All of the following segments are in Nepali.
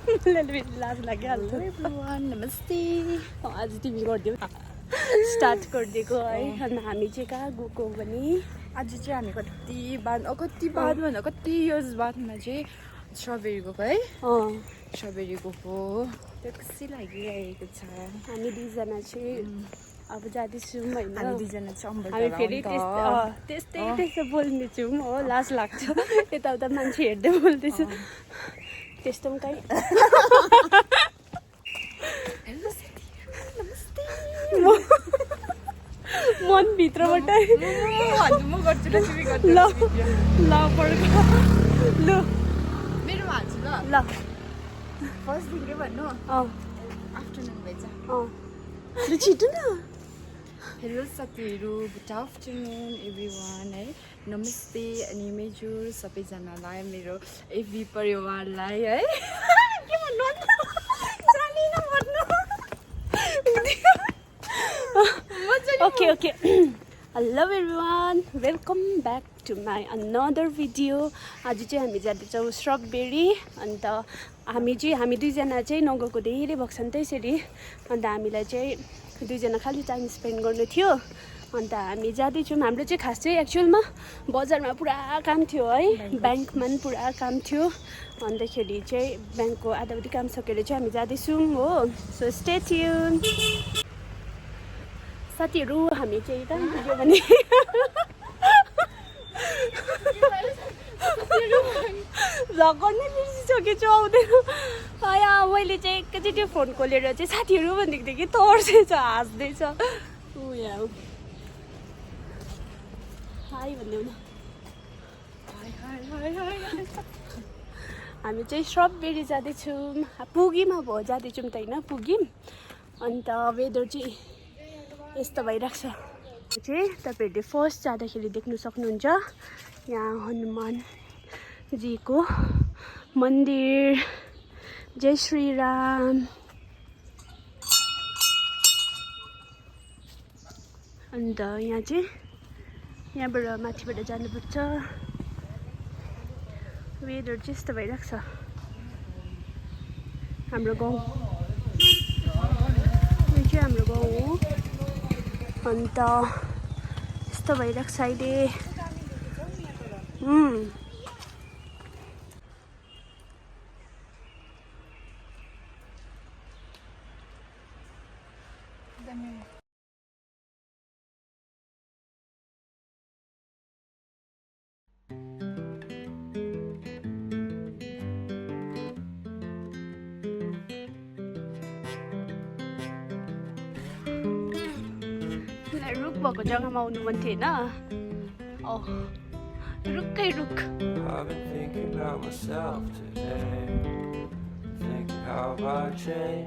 लाज लागिहाल्छ एभ्रिवान नमस्ते आज तिमी गरिदियो स्टार्ट गरिदिएको है अनि हामी चाहिँ कहाँ गएको भने आज चाहिँ हामी कति बाद भन्दा कति इयर्स बादमा चाहिँ स्ट्रबेरी गएको है स्ट्रबेरी गएको त्यो खुसी लागिरहेको छ हामी दुईजना चाहिँ अब जाँदैछौँ होइन हामी दुईजना चाहिँ हामी फेरि त्यस्तै बोल्नेछौँ हो लाज लाग्छ यताउता मान्छे हेर्दै बोल्दैछु त्यस्तो पनि कहीँ मनभित्रबाट म गर्छु ल तिमी गर्छु ल पड्क ल मेरो हाल्छु ल ल फर्स्टदेखि भन्नु आफ्टरनुन भएछ ल छिटो न हेलो साथीहरू गुड आफ्टरनुन एभ्रिवान है नमस्ते अनि मेजुर सबैजनालाई मेरो एफबी परिवारलाई है के भन्नु जानिन भन्नु okay hello everyone welcome back to my another video आज चाहिँ हामी जाँदैछौँ स्ट्रबेरी अन्त हामी दुईजना चाहिँ नगएको धेरै भएको छ नि त यसरी अन्त हामीलाई चाहिँ दुईजना खालि टाइम स्पेन्ड गर्नु थियो अन्त हामी जाँदैछौँ हाम्रो चाहिँ खास चाहिँ एक्चुअलमा बजारमा पुरा काम थियो है ब्याङ्कमा पनि पुरा काम थियो अन्तखेरि चाहिँ ब्याङ्कको आधाउधी काम सकेर चाहिँ हामी जाँदैछौँ हो सो स्टे ट्युन साथीहरू हामी चाहिँ कहाँ पुग्यो भने भ्लग गर्नै बिर्सिसकेछु आउँदैन मैले चाहिँ एकैचोटि फोन खोलेर चाहिँ साथीहरू भनेको थिएँ कि तर्सेछ हाँस्दैछ ऊ यहाँ हाई भन्दै न हामी चाहिँ स्ट्रबेरी जाँदैछौँ पुग्यौँ अब जाँदैछौँ त होइन पुग्यौँ अन्त वेदर चाहिँ यस्तो भइरहेको छ चाहिँ तपाईँहरूले फर्स्ट जाँदाखेरि देख्नु सक्नुहुन्छ यहाँ हनुमानजीको मन्दिर जय श्री राम अन्त यहाँ चाहिँ यहाँबाट माथिबाट जानुपर्छ वेदर चाहिँ यस्तो भइरहेको छ हाम्रो गाउँ यो चाहिँ हाम्रो गाउँ हो अन्त यस्तो भइरहेको छ अहिले रुख भएको जग्गामा आउनु मन थियो होइन रुखै रुख सो हामी चाहिँ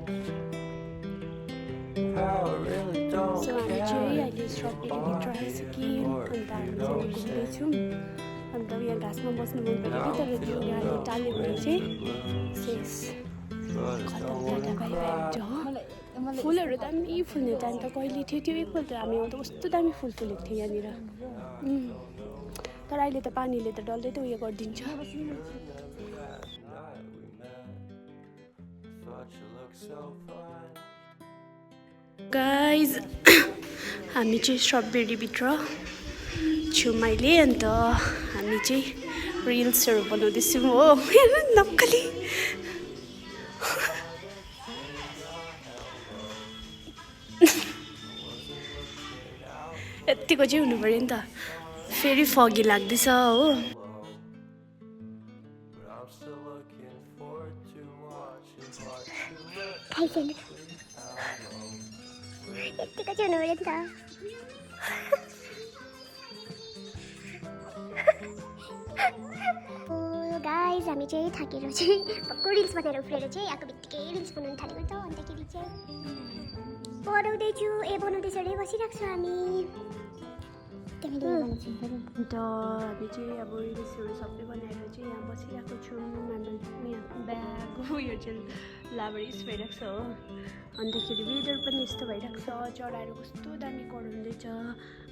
अहिले स्ट्रबेरीभित्र आइसक्यौँ अन्त हामी चाहिँ घुम्दैछौँ अन्त यहाँ घाँसमा बस्नु मन पऱ्यो कि तर त्यो गाडी टाल्यो भने चाहिँ शेष खतम डाटा भइरहेको छ फुलहरू दामी फुल्ने टाइम त कहिले थियो त्यो एकपल्ट हामी आउँदा कस्तो दामी फुल फुलेको थियो यहाँनिर तर अहिले त पानीले त डल्लै त उयो गरिदिन्छ गाइज हामी चाहिँ स्ट्रबेरीभित्र छौँ अहिले अन्त हामी चाहिँ रिल्सहरू बनाउँदैछौँ हो नक्कली यत्तिको चाहिँ हुनु पऱ्यो नि त फेरि फगी लाग्दैछ हो यत्तिको चाहिँ हुनु पऱ्यो नि त गाइज हामी चाहिँ थाकेर चाहिँ भक्कु रिल्स बनाएर उफ्रेर चाहिँ आएको बित्तिकै रिल्स बनाउनु थालेको त अन्तखेरि चाहिँ बनाउँदैछु बनाउँदैछ अरे बसिरहेको छु हामी अन्त हामी चाहिँ अब रिल्सहरू सबै बनाएर चाहिँ यहाँ बसिरहेको छौँ हाम्रो यहाँ ब्याग उयो चाहिँ लाबरिस भइरहेको छ हो अन्तखेरि वेदर पनि यस्तो भइरहेको छ चराहरू कस्तो दामी कराउँदैछ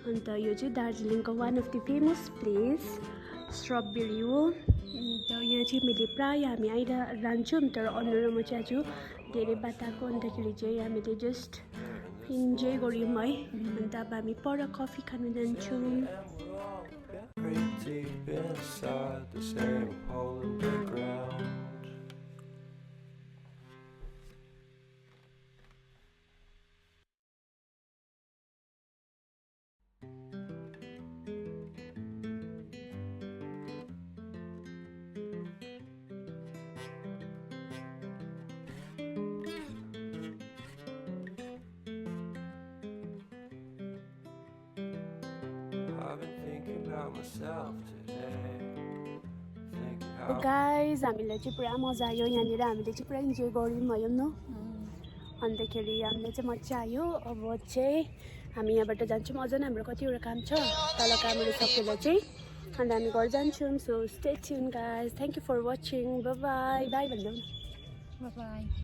अन्त यो चाहिँ दार्जिलिङको one of the famous place strawberry हो। अन्त यहाँ चाहिँ मैले प्रायः हामी जान्छौँ, तर अनु र म चाहिँ आज धेरै बात आएको, अन्तखेरि चाहिँ हामीले जस्ट इन्जोय गऱ्यौँ है। अन्त अब हामी पर कफी खानु जान्छौँ। गाइज हामीलाई चाहिँ पुरा मजा आयो यहाँनिर, हामीले चाहिँ पुरा इन्जोय गऱ्यौँ है न। अन्तखेरि हामीलाई चाहिँ मजा आयो। अब चाहिँ हामी यहाँबाट जान्छौँ, अझ हाम्रो कतिवटा काम छ, तल कामहरू सकेर चाहिँ अन्त हामी घर जान्छौँ। So stay tune guys, thank you for watching, bye bye. Bye भन्नु। बाई।